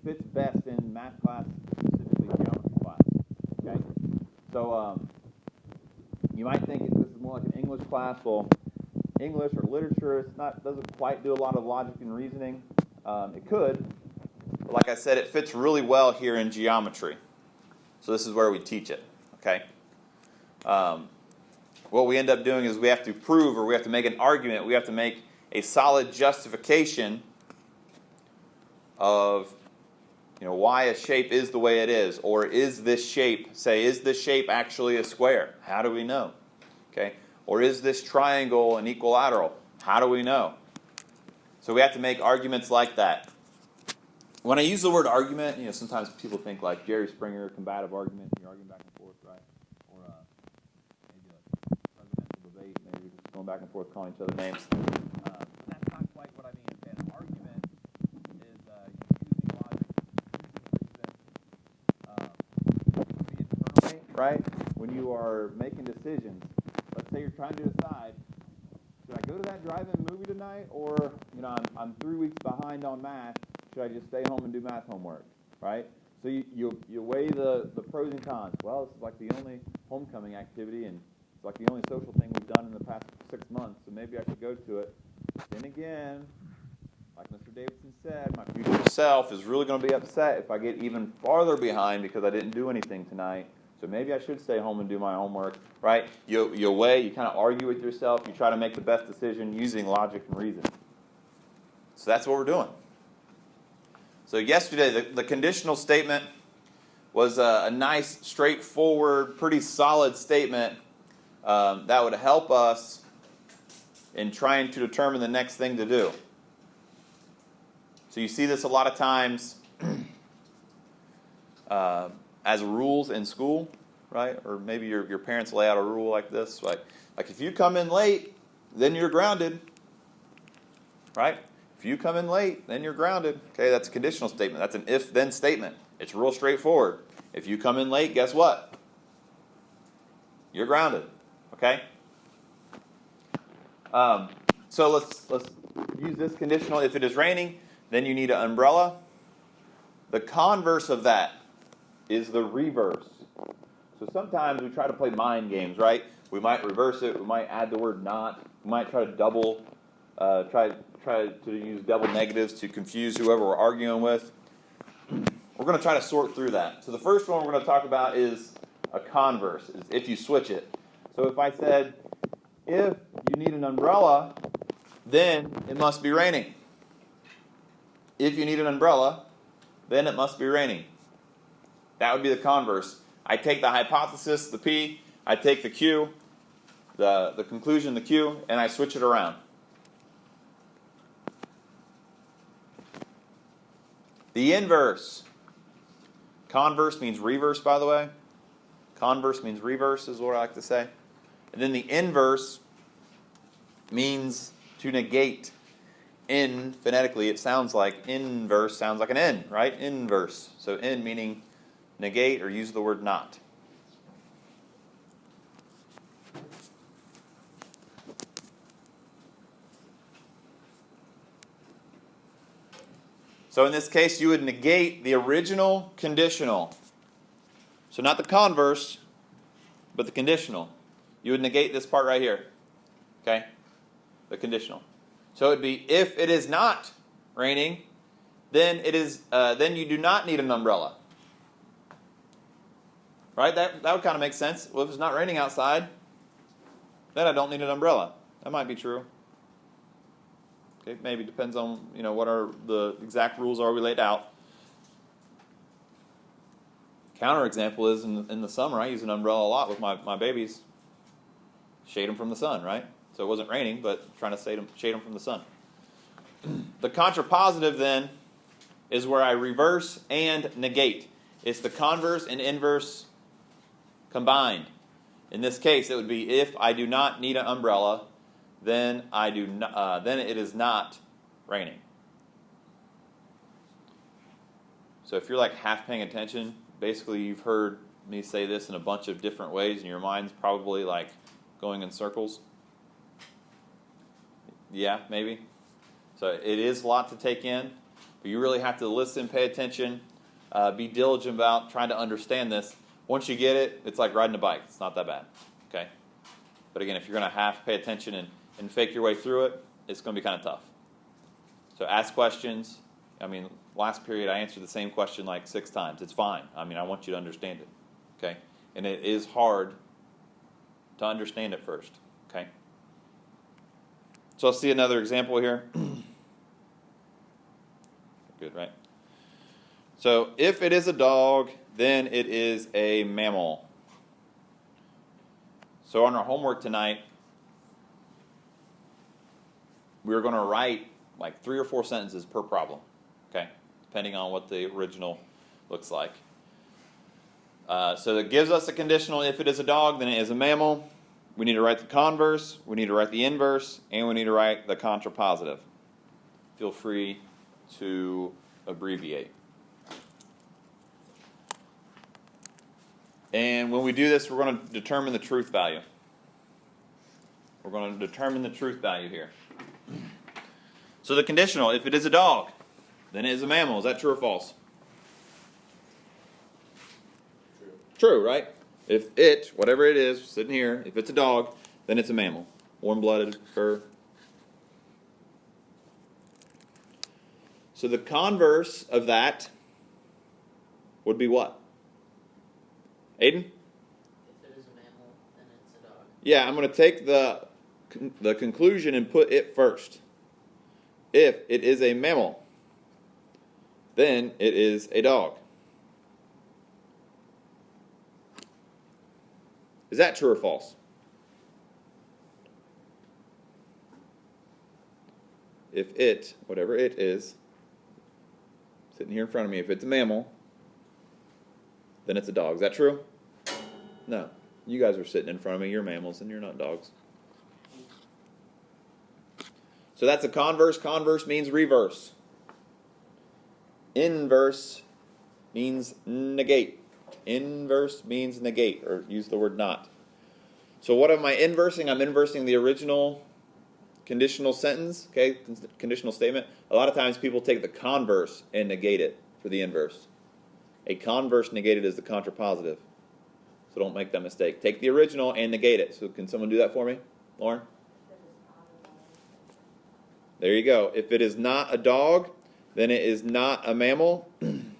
fits best in math class, specifically geometry class. Okay? So you might think this is more like an English class. Well, English or literature, doesn't quite do a lot of logic and reasoning. It could, but like I said, it fits really well here in geometry. So this is where we teach it. Okay? What we end up doing is we have to prove, or we have to make an argument, we have to make a solid justification of why a shape is the way it is, or is this shape actually a square? How do we know? Okay? Or is this triangle an equilateral? How do we know? So we have to make arguments like that. When I use the word argument, sometimes people think like Jerry Springer, combative argument, you're arguing back and forth, right? Or maybe a presidential debate, maybe just going back and forth calling each other names. That's not quite what I mean. An argument is using logic, using reason, right? When you are making decisions, let's say you're trying to decide, should I go to that drive-in movie tonight, or I'm 3 weeks behind on math, should I just stay home and do math homework, right? So you weigh the pros and cons. Well, this is like the only homecoming activity, and it's like the only social thing we've done in the past 6 months, so maybe I should go to it. Then again, like Mr. Davidson said, my future self is really going to be upset if I get even farther behind because I didn't do anything tonight. So maybe I should stay home and do my homework, right? You weigh, you kind of argue with yourself, you try to make the best decision using logic and reason. So that's what we're doing. So yesterday, the conditional statement was a nice, straightforward, pretty solid statement that would help us in trying to determine the next thing to do. So you see this a lot of times as rules in school, right? Or maybe your parents lay out a rule like this, like if you come in late, then you're grounded, right? If you come in late, then you're grounded. Okay, that's a conditional statement. That's an if-then statement. It's real straightforward. If you come in late, guess what? You're grounded. Okay? So let's use this conditional. If it is raining, then you need an umbrella. The converse of that is the reverse. So sometimes we try to play mind games, right? We might reverse it. We might add the word not. We might try to try to use double negatives to confuse whoever we're arguing with. We're going to try to sort through that. So the first one we're going to talk about is a converse, is if you switch it. So if I said, if you need an umbrella, then it must be raining. If you need an umbrella, then it must be raining. That would be the converse. I take the hypothesis, the P, I take the Q, the conclusion, the Q, and I switch it around. The inverse. Converse means reverse, by the way. Converse means reverse is what I like to say. And then the inverse means to negate. In, phonetically, it sounds like inverse, sounds like an N, right? Inverse. So in meaning negate or use the word not. So in this case, you would negate the original conditional. So not the converse, but the conditional. You would negate this part right here. Okay? The conditional. So it would be, if it is not raining, then then you do not need an umbrella. Right? That would kind of make sense. Well, if it's not raining outside, then I don't need an umbrella. That might be true. Okay, maybe depends on what are the exact rules are we laid out. Counterexample is in the summer I use an umbrella a lot with my babies. Shade them from the sun, right? So it wasn't raining, but trying to shade them from the sun. The contrapositive then is where I reverse and negate. It's the converse and inverse combined. In this case, it would be, if I do not need an umbrella, then then it is not raining. So if you're like half paying attention, basically you've heard me say this in a bunch of different ways, and your mind's probably like going in circles. Yeah, maybe. So it is a lot to take in. But you really have to listen, pay attention, be diligent about trying to understand this. Once you get it, it's like riding a bike. It's not that bad. Okay? But again, if you're going to have to pay attention and fake your way through it, it's going to be kind of tough. So ask questions. I mean, last period I answered the same question like 6 times. It's fine. I mean, I want you to understand it. Okay? And it is hard to understand it first. Okay? So let's see another example here. Good, right? So if it is a dog, then it is a mammal. So on our homework tonight, we're going to write like 3 or 4 sentences per problem, okay, depending on what the original looks like. So it gives us a conditional. If it is a dog, then it is a mammal. We need to write the converse, we need to write the inverse, and we need to write the contrapositive. Feel free to abbreviate. And when we do this, we're going to determine the truth value. We're going to determine the truth value here. So the conditional, if it is a dog, then it is a mammal. Is that true or false? True, right? If it, whatever it is, sitting here, if it's a dog, then it's a mammal. Warm-blooded, fur. So the converse of that would be what? Aiden? If it is a mammal, then it's a dog. Yeah, I'm going to take the conclusion and put it first. If it is a mammal, then it is a dog. Is that true or false? If it, whatever it is, sitting here in front of me, if it's a mammal, then it's a dog. Is that true? No. You guys are sitting in front of me. You're mammals and you're not dogs. So that's a converse. Converse means reverse. Inverse means negate. Inverse means negate, or use the word not. So what am I inversing? I'm inversing the original conditional sentence, okay, conditional statement. A lot of times people take the converse and negate it for the inverse. A converse negated is the contrapositive. So don't make that mistake. Take the original and negate it. So can someone do that for me? Lauren? There you go. If it is not a dog, then it is not a mammal. Again,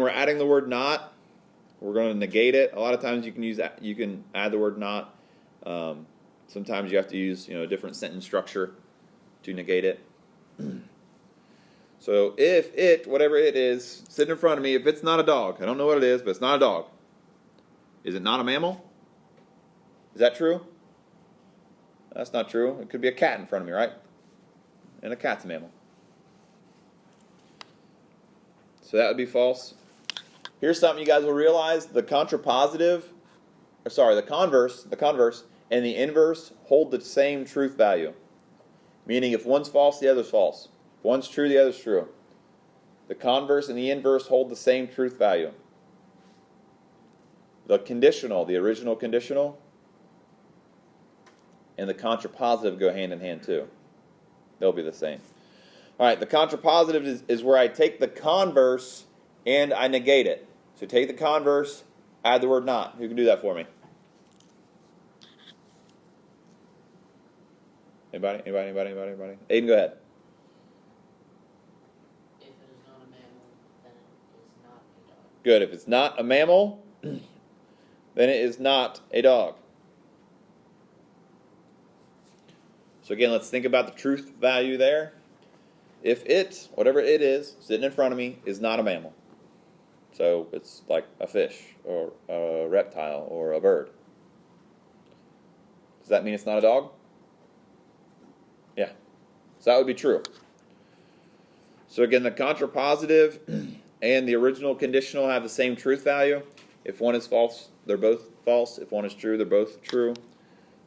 we're adding the word not. We're going to negate it. A lot of times you can add the word not. Sometimes you have to use a different sentence structure to negate it. So if it, whatever it is, sitting in front of me, if it's not a dog, I don't know what it is, but it's not a dog. Is it not a mammal? Is that true? That's not true. It could be a cat in front of me, right? And a cat's a mammal. So that would be false. Here's something you guys will realize. The converse, and the inverse hold the same truth value. Meaning if one's false, the other's false. If one's true, the other's true. The converse and the inverse hold the same truth value. The conditional, the original conditional, and the contrapositive go hand in hand too. They'll be the same. All right, the contrapositive is where I take the converse and I negate it. So take the converse, add the word not. Who can do that for me? Anybody? Aiden, go ahead. If it is not a mammal, then it is not a dog. Good. If it's not a mammal, then it is not a dog. So again, let's think about the truth value there. If it, whatever it is, sitting in front of me, is not a mammal. So it's like a fish or a reptile or a bird. Does that mean it's not a dog? Yeah. So that would be true. So again, the contrapositive and the original conditional have the same truth value. If one is false, they're both false. If one is true, they're both true.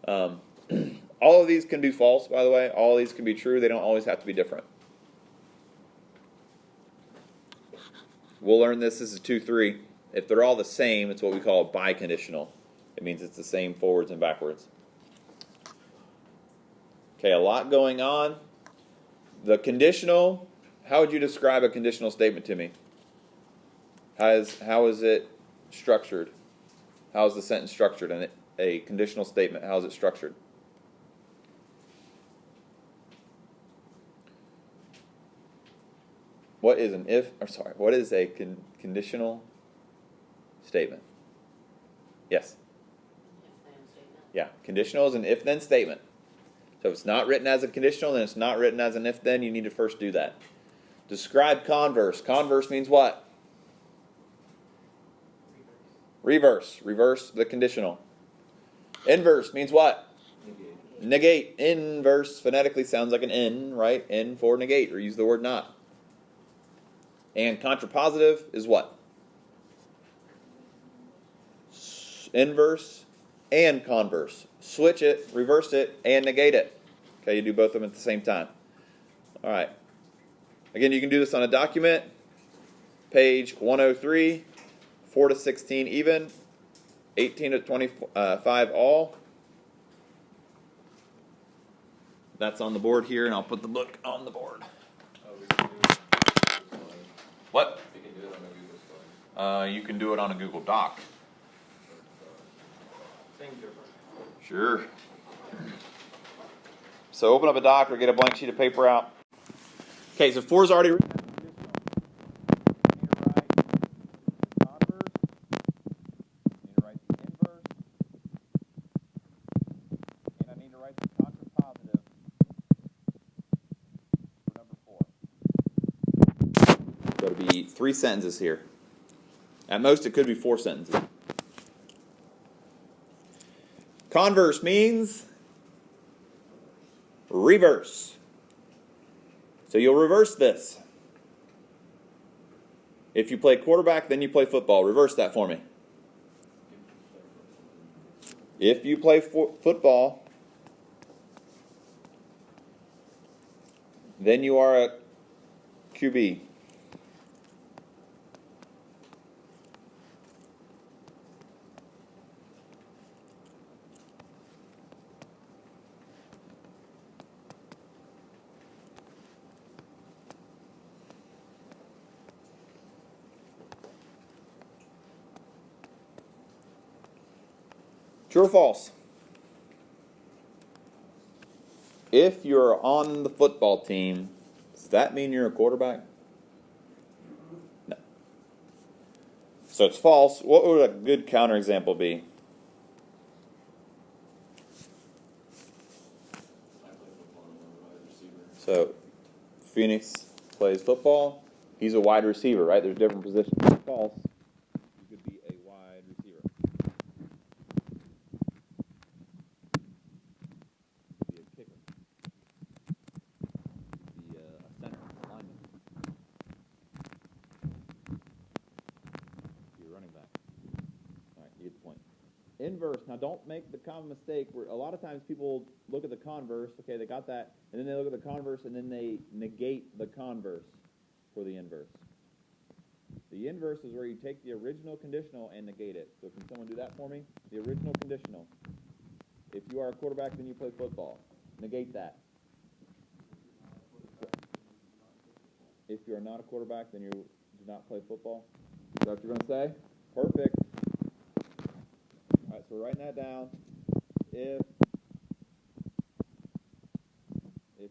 All of these can be false, by the way. All of these can be true. They don't always have to be different. We'll learn this. This is 2-3. If they're all the same, it's what we call a biconditional. It means it's the same forwards and backwards. Okay, a lot going on. The conditional, how would you describe a conditional statement to me? How is it structured? How is the sentence structured? And a conditional statement, how is it structured? What is what is a conditional statement? Yes. If-then statement. Yeah, conditional is an if-then statement. So if it's not written as a conditional, then it's not written as an if-then. You need to first do that. Describe converse. Converse means what? Reverse. Reverse the conditional. Inverse means what? Negate. Inverse phonetically sounds like an N, right? N for negate, or use the word not. And contrapositive is what? Inverse and converse. Switch it, reverse it, and negate it. Okay, you do both of them at the same time. All right. Again, you can do this on a document. Page 103, 4 to 16 even, 18 to 25 all. That's on the board here, and I'll put the book on the board. We can do it on a Google slide. What? We can do it on a Google slide. You can do it on a Google Doc. Same difference. Sure. So open up a doc or get a blank sheet of paper out. Okay, so 4 is already written. So it'll be 3 sentences here. At most, it could be 4 sentences. Converse means reverse. So you'll reverse this. If you play quarterback, then you play football. Reverse that for me. If you play football, then you are a QB. True or false? If you're on the football team, does that mean you're a quarterback? No. So it's false. What would a good counterexample be? I play football and I'm a wide receiver. So Phoenix plays football. He's a wide receiver, right? There's different positions. False. You could be a wide receiver. Be a kicker. Be a center, lineman. Be a running back. All right, you get the point. Inverse. Now, don't make the common mistake where a lot of times people look at the converse. Okay, they got that, and then they look at the converse, and then they negate the converse for the inverse. The inverse is where you take the original conditional and negate it. So can someone do that for me? The original conditional. If you are a quarterback, then you play football. Negate that. If you are not a quarterback, then you do not play football. Is that what you're going to say? Perfect. All right, so we're writing that down. If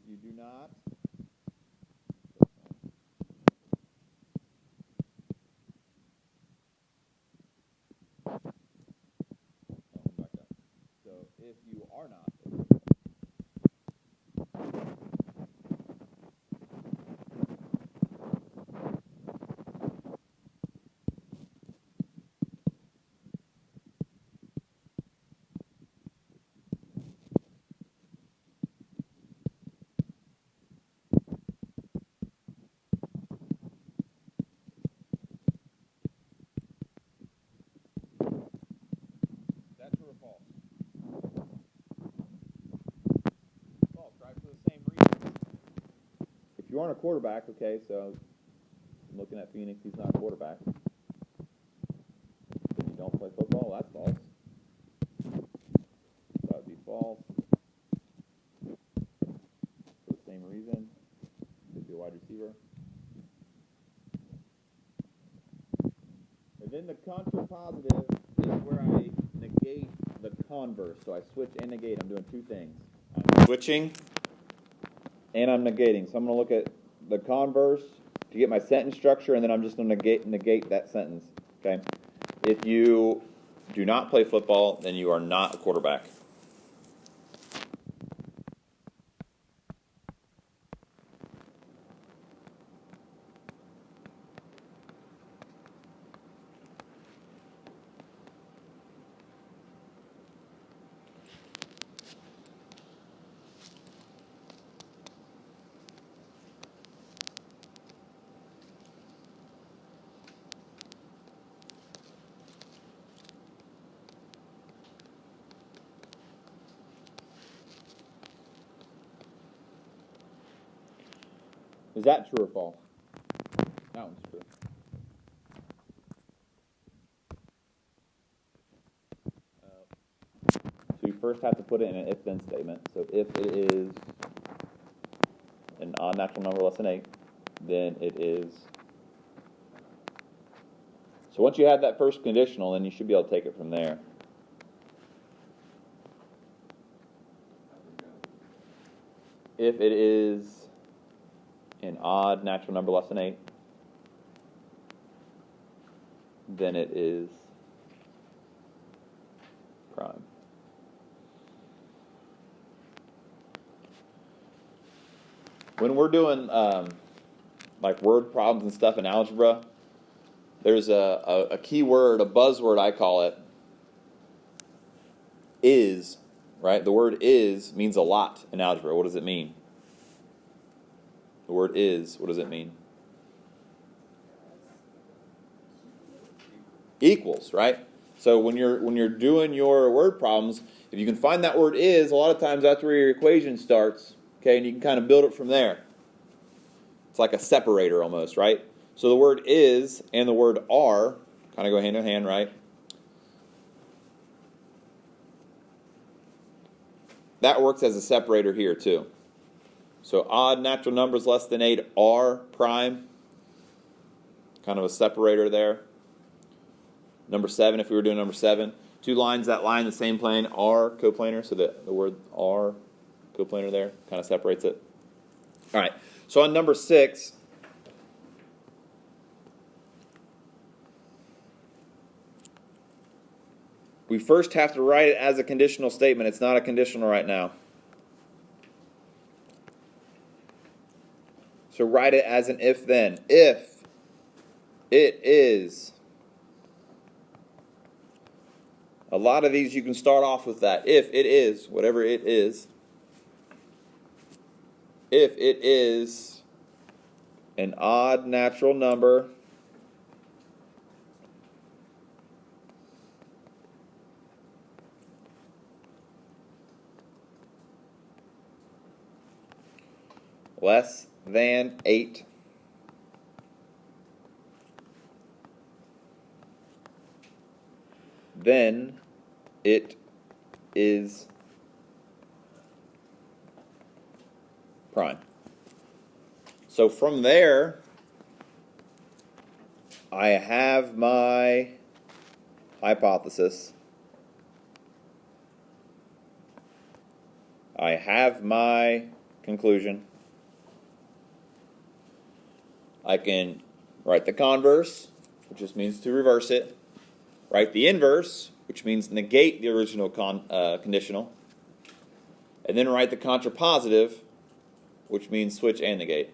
you do not, back up. So if you are not, that's true or false? False, right? For the same reason. If you aren't a quarterback, okay, so I'm looking at Phoenix, he's not a quarterback. Then you don't play football, that's false. That would be false. For the same reason. receiver. And then the contrapositive is where I negate the converse. So I switch and negate. I'm doing two things. I'm switching and I'm negating. So I'm going to look at the converse to get my sentence structure, and then I'm just going to negate that sentence. Okay? If you do not play football, then you are not a quarterback. Is that true or false? That one's true. So you first have to put it in an if-then statement. So if it is an odd natural number less than 8, then it is. So once you have that first conditional, then you should be able to take it from there. If it is an odd natural number less than 8, then it is prime. When we're doing like word problems and stuff in algebra, there's a key word, a buzzword I call it, is, right? The word is means a lot in algebra. What does it mean? The word is, what does it mean? Equals, right? So when you're doing your word problems, if you can find that word is, a lot of times that's where your equation starts, okay, and you can kind of build it from there. It's like a separator almost, right? So the word is and the word are kind of go hand in hand, right? That works as a separator here too. So odd natural numbers less than 8 are prime. Kind of a separator there. Number 7, if we were doing number 7. 2 lines that line the same plane are coplanar, so the word are coplanar there kind of separates it. All right, so on number 6, we first have to write it as a conditional statement. It's not a conditional right now. So write it as an if-then. If it is. A lot of these you can start off with that. If it is, whatever it is. If it is an odd natural number less than 8, then it is prime. So from there, I have my hypothesis. I have my conclusion. I can write the converse, which just means to reverse it. Write the inverse, which means negate the original conditional. And then write the contrapositive, which means switch and negate.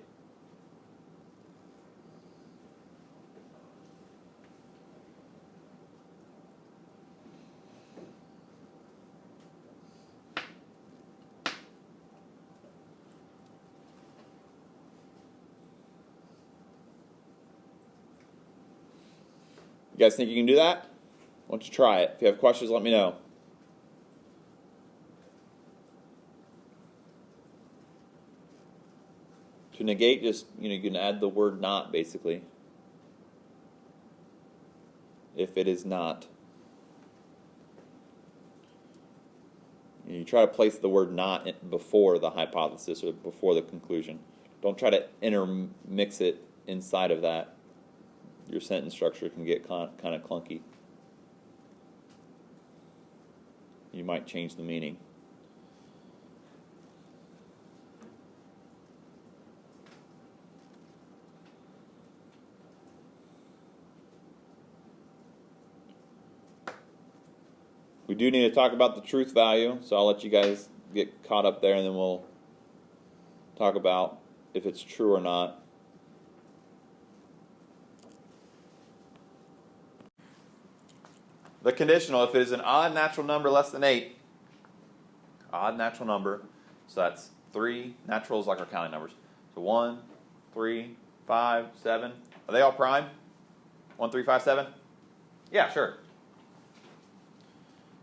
You guys think you can do that? Why don't you try it? If you have questions, let me know. To negate, just you can add the word not basically. If it is not. You try to place the word not before the hypothesis or before the conclusion. Don't try to intermix it inside of that. Your sentence structure can get kind of clunky. You might change the meaning. We do need to talk about the truth value, so I'll let you guys get caught up there, and then we'll talk about if it's true or not. The conditional, if it is an odd natural number less than 8, odd natural number, so that's 3, natural is like our counting numbers. So 1, 3, 5, 7. Are they all prime? 1, 3, 5, 7? Yeah, sure.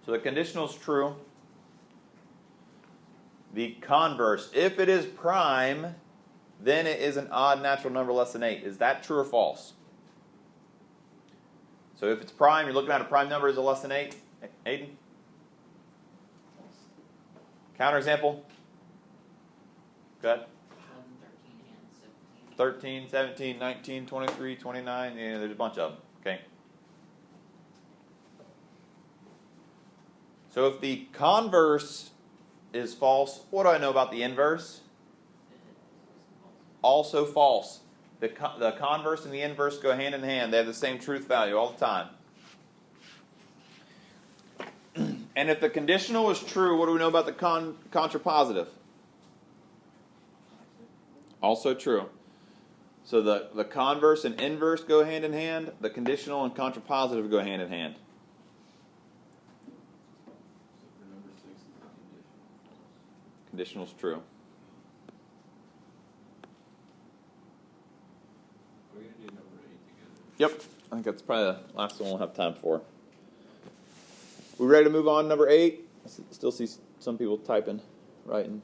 So the conditional is true. The converse, if it is prime, then it is an odd natural number less than 8. Is that true or false? So if it's prime, you're looking at a prime number as a less than 8. Aiden? Counterexample? Good. 13, 17, 19, 23, 29. Yeah, there's a bunch of them. Okay. So if the converse is false, what do I know about the inverse? Also false. The converse and the inverse go hand in hand. They have the same truth value all the time. And if the conditional is true, what do we know about the contrapositive? Also true. So the converse and inverse go hand in hand. The conditional and contrapositive go hand in hand. So for number 6 is the conditional. Conditional is true. We're going to do number 8 together. Yep. I think that's probably the last one we'll have time for. We ready to move on? Number 8. I still see some people typing, writing.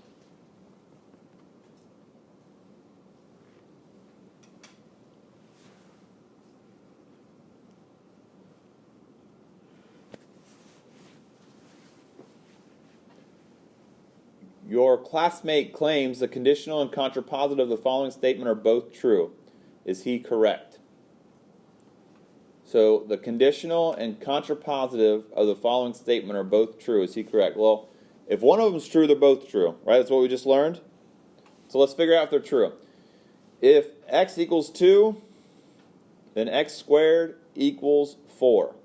Your classmate claims the conditional and contrapositive of the following statement are both true. Is he correct? So the conditional and contrapositive of the following statement are both true. Is he correct? Well, if one of them is true, they're both true, right? That's what we just learned. So let's figure out if they're true. If x equals 2, then x squared equals 4.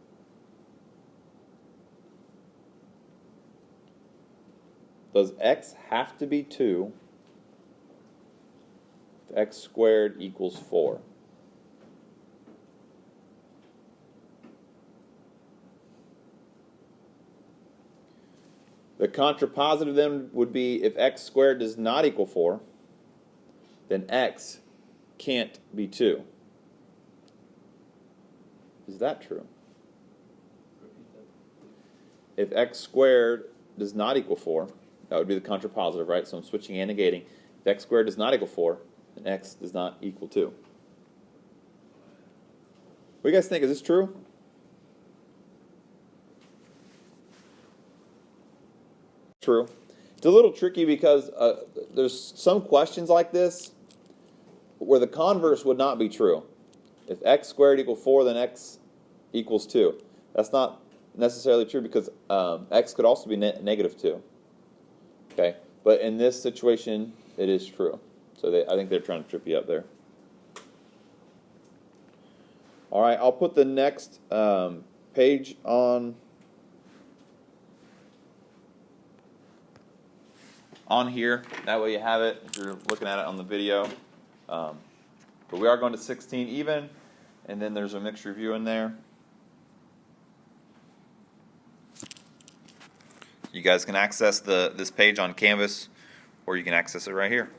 Does x have to be 2 if x squared equals 4? The contrapositive then would be if x squared does not equal 4, then x can't be 2. Is that true? If x squared does not equal 4, that would be the contrapositive, right? So I'm switching and negating. If x squared does not equal 4, then x does not equal 2. What do you guys think? Is this true? True. It's a little tricky because there's some questions like this where the converse would not be true. If x squared equals 4, then x equals 2. That's not necessarily true because x could also be negative 2. Okay, but in this situation, it is true. So I think they're trying to trip you up there. All right, I'll put the next page on here. That way you have it if you're looking at it on the video. But we are going to 16 even, and then there's a mixed review in there. You guys can access this page on Canvas, or you can access it right here.